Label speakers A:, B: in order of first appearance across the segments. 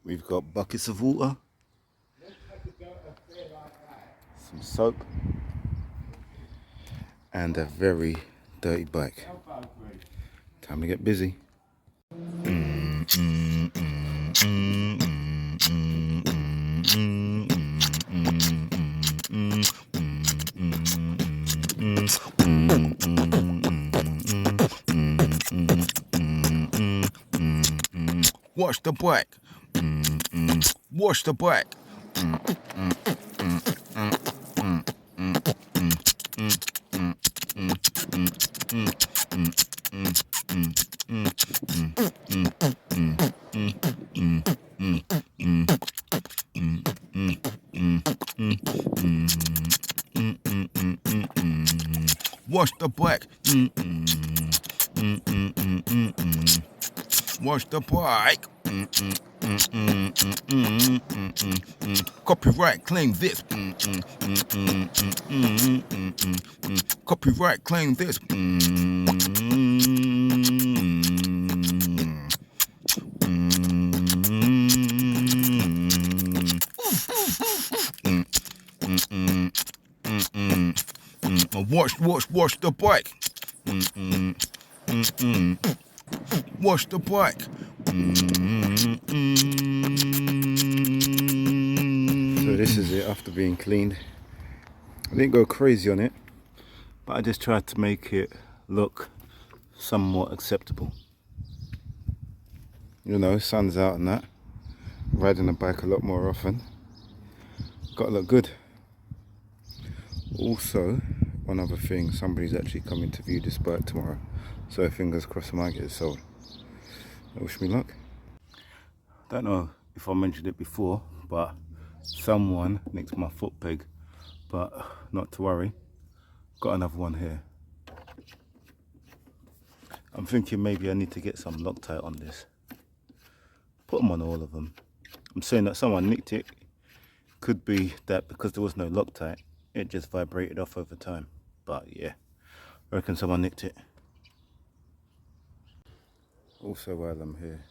A: We've got buckets of water, some soap, and a very dirty bike. Time to get busy. Wash the bike. Wash the bike. Wash the bike. Wash the bike. Copyright claim this. Copyright claim this. Wash the bike. Wash the bike. So this is it after being cleaned. I didn't go crazy on it, but I just tried to make it look somewhat acceptable. You know, sun's out and that. Riding the bike a lot more often. Got to look good. Also, one other thing, somebody's actually coming to view this bike tomorrow. So fingers crossed I might get it sold. Wish me luck. Don't know if I mentioned it before, but someone nicked my foot peg. But not to worry, got another one here. I'm thinking maybe I need to get some Loctite on this. Put them on all of them. I'm saying that someone nicked it. Could be that because there was no Loctite, it just vibrated off over time. But yeah, I reckon someone nicked it. Also, while I'm here,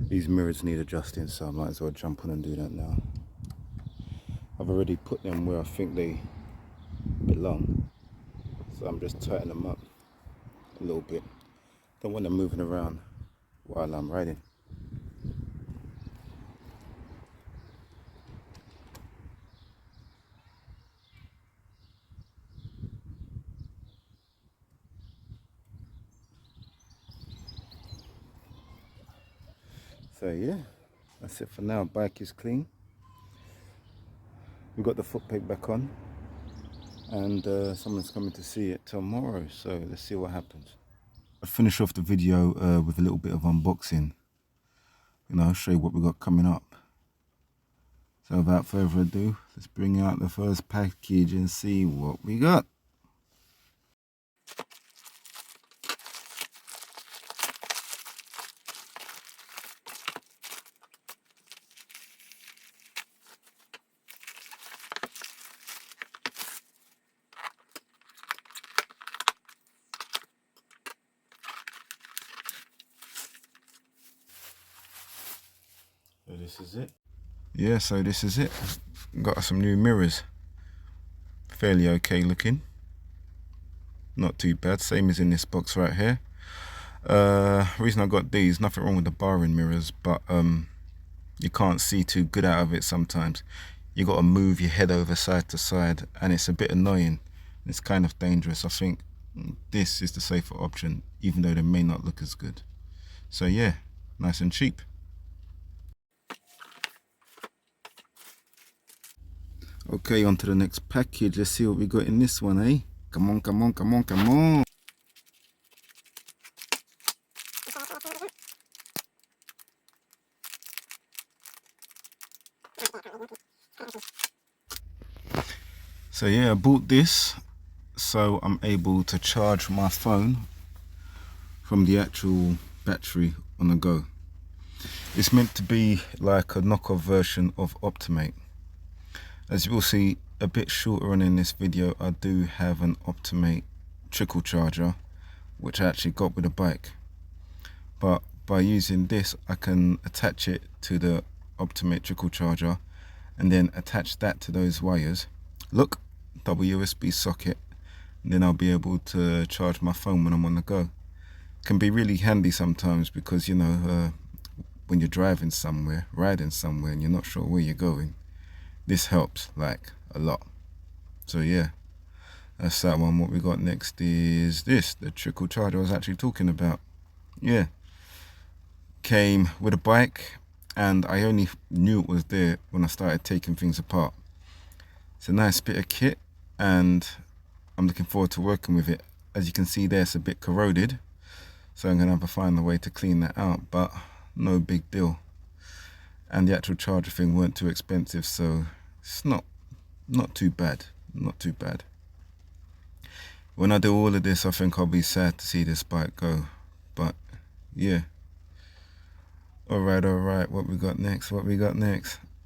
A: these mirrors need adjusting, so I might as well jump on and do that now. I've already put them where I think they belong, so I'm just tightening them up a little bit. Don't want them moving around while I'm riding. So yeah, that's it for now. Bike is clean. We've got the foot peg back on, and someone's coming to see it tomorrow, so let's see what happens. I'll finish off the video with a little bit of unboxing. You know, show you what we got coming up. So without further ado, let's bring out the first package and see what we got. So this is it. Yeah, so this is it. Got some new mirrors. Fairly okay looking. Not too bad. Same as in this box right here. Reason I got these, nothing wrong with the barring mirrors, but you can't see too good out of it sometimes. You got to move your head over side to side, and it's a bit annoying. It's kind of dangerous. I think this is the safer option, even though they may not look as good. So yeah, nice and cheap. Okay, on to the next package. Let's see what we got in this one, eh? Come on, come on, come on, come on. So yeah, I bought this so I'm able to charge my phone from the actual battery on the go. It's meant to be like a knockoff version of Optimate. As you will see a bit shorter on in this video, I do have an Optimate trickle charger which I actually got with a bike, but by using this, I can attach it to the optometrical charger and then attach that to those wires. Look, double USB socket, and then I'll be able to charge my phone when I'm on the go. Can be really handy sometimes because, you know, when you're driving somewhere, riding somewhere, and you're not sure where you're going, this helps like a lot. So yeah, that's that one. What we got next is this, the trickle charger I was actually talking about. Yeah, came with a bike, and I only knew it was there when I started taking things apart. It's a nice bit of kit, and I'm looking forward to working with it. As you can see there, it's a bit corroded, so I'm gonna have to find a way to clean that out, but no big deal. And the actual charger thing weren't too expensive, so it's not too bad, not too bad. When I do all of this, I think I'll be sad to see this bike go, but yeah. All right, what we got next?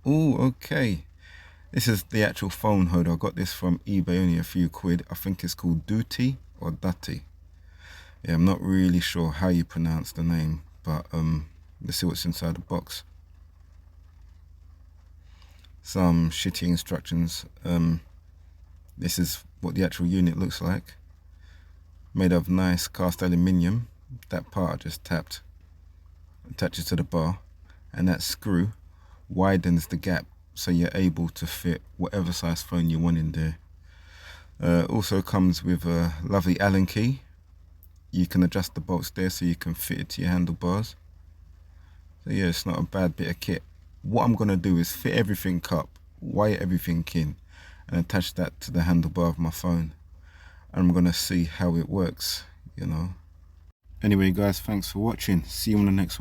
A: Oh, okay. This is the actual phone holder. I got this from eBay, only a few quid. I think it's called Duty or Dutty. Yeah, I'm not really sure how you pronounce the name, but let's see what's inside the box. Some shitty instructions. This is what the actual unit looks like. Made of nice cast aluminium. That part I just tapped attaches to the bar, and that screw widens the gap so you're able to fit whatever size phone you want in there. Also comes with a lovely Allen key. You can adjust the bolts there so you can fit it to your handlebars. So yeah, it's not a bad bit of kit. What I'm gonna do is fit everything up, wire everything in, and attach that to the handlebar of my phone. And I'm gonna see how it works, you know. Anyway guys, thanks for watching. See you on the next one.